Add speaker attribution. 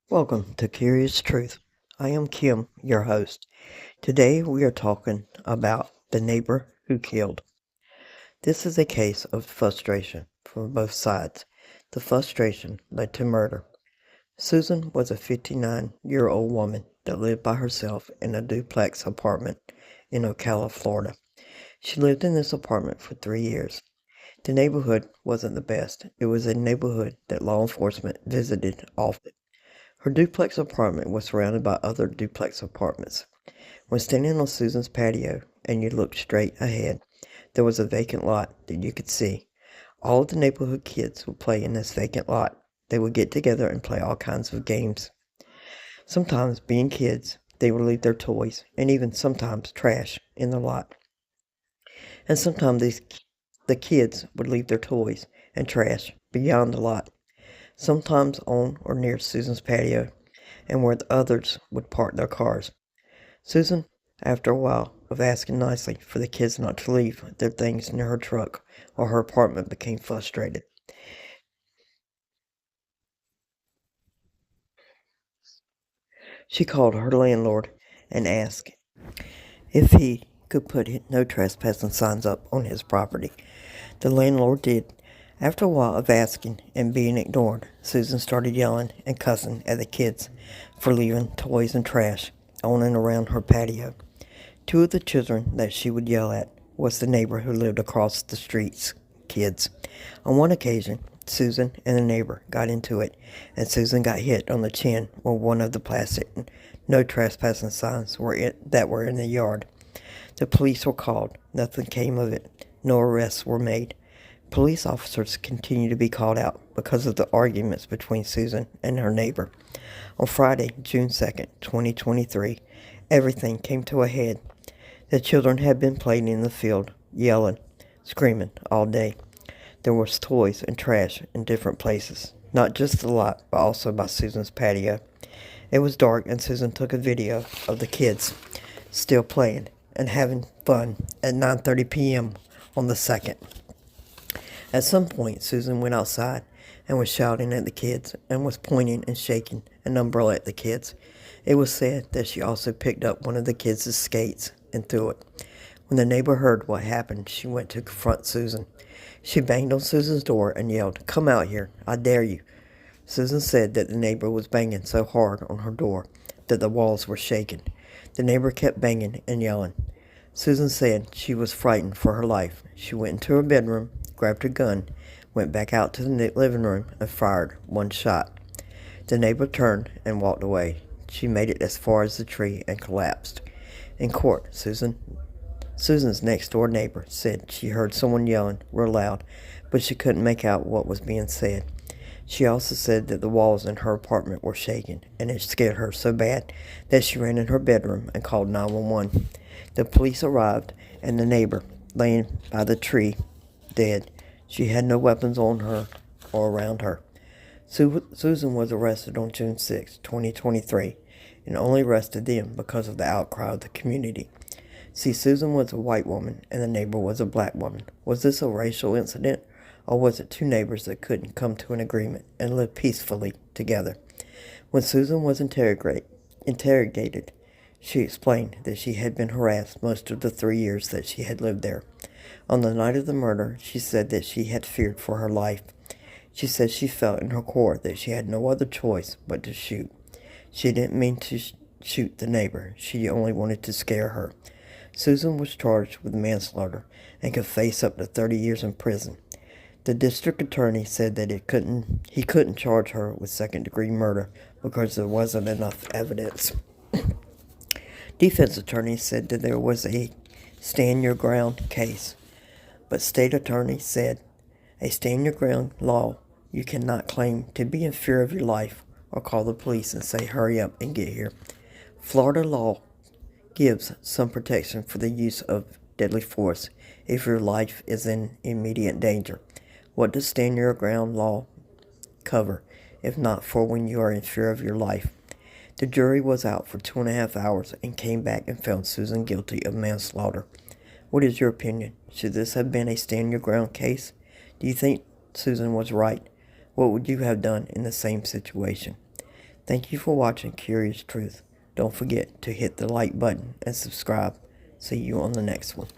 Speaker 1: Welcome to Curious Truth. I am Kim, your host. Today we are talking about the neighbor who killed. This is a case of frustration from both sides. The frustration led to murder. Susan was a 59-year-old woman that lived by herself in a duplex apartment in Ocala, Florida. She lived in this apartment for 3 years. The neighborhood wasn't the best. It was a neighborhood that law enforcement visited often. Her duplex apartment was surrounded by other duplex apartments. When standing on Susan's patio and you looked straight ahead, there was a vacant lot that you could see. All of the neighborhood kids would play in this vacant lot. They would get together and play all kinds of games. Sometimes, being kids, they would leave their toys and even sometimes trash in the lot. And sometimes the kids would leave their toys and trash beyond the lot, sometimes on or near Susan's patio, and where the others would park their cars. Susan, after a while of asking nicely for the kids not to leave their things near her truck or her apartment, became frustrated. She called her landlord and asked if he could put no trespassing signs up on his property. The landlord did. After a while of asking and being ignored, Susan started yelling and cussing at the kids for leaving toys and trash on and around her patio. Two of the children that she would yell at was the neighbor who lived across the street's kids. On one occasion, Susan and the neighbor got into it, and Susan got hit on the chin with one of the plastic no trespassing signs that were in the yard. The police were called. Nothing came of it. No arrests were made. Police officers continued to be called out because of the arguments between Susan and her neighbor. On Friday, June 2nd, 2023, everything came to a head. The children had been playing in the field, yelling, screaming all day. There was toys and trash in different places, not just the lot, but also by Susan's patio. It was dark, and Susan took a video of the kids still playing and having fun at 9:30 p.m. on the 2nd. At some point, Susan went outside and was shouting at the kids and was pointing and shaking an umbrella at the kids. It was said that she also picked up one of the kids' skates and threw it. When the neighbor heard what happened, she went to confront Susan. She banged on Susan's door and yelled, "Come out here, I dare you." Susan said that the neighbor was banging so hard on her door that the walls were shaking. The neighbor kept banging and yelling. Susan said she was frightened for her life. She went into her bedroom, grabbed her gun, went back out to the living room, and fired one shot. The neighbor turned and walked away. She made it as far as the tree and collapsed. In court, Susan's next-door neighbor said she heard someone yelling real loud, but she couldn't make out what was being said. She also said that the walls in her apartment were shaking, and it scared her so bad that she ran in her bedroom and called 911. The police arrived, and the neighbor, laying by the tree, dead. She had no weapons on her or around her. Susan was arrested on June 6, 2023, and only arrested then because of the outcry of the community. See, Susan was a white woman and the neighbor was a black woman. Was this a racial incident, or was it two neighbors that couldn't come to an agreement and live peacefully together? When Susan was interrogated, she explained that she had been harassed most of the 3 years that she had lived there. On the night of the murder, she said that she had feared for her life. She said she felt in her core that she had no other choice but to shoot. She didn't mean to shoot the neighbor. She only wanted to scare her. Susan was charged with manslaughter and could face up to 30 years in prison. The district attorney said that he couldn't charge her with second-degree murder because there wasn't enough evidence. Defense attorneys said that there was a stand-your-ground case, but state attorneys said a stand-your-ground law, you cannot claim to be in fear of your life or call the police and say, "Hurry up and get here." Florida law gives some protection for the use of deadly force if your life is in immediate danger. What does stand your ground law cover, if not for when you are in fear of your life? The jury was out for 2.5 hours and came back and found Susan guilty of manslaughter. What is your opinion? Should this have been a stand your ground case? Do you think Susan was right? What would you have done in the same situation? Thank you for watching Curious Truth. Don't forget to hit the like button and subscribe. See you on the next one.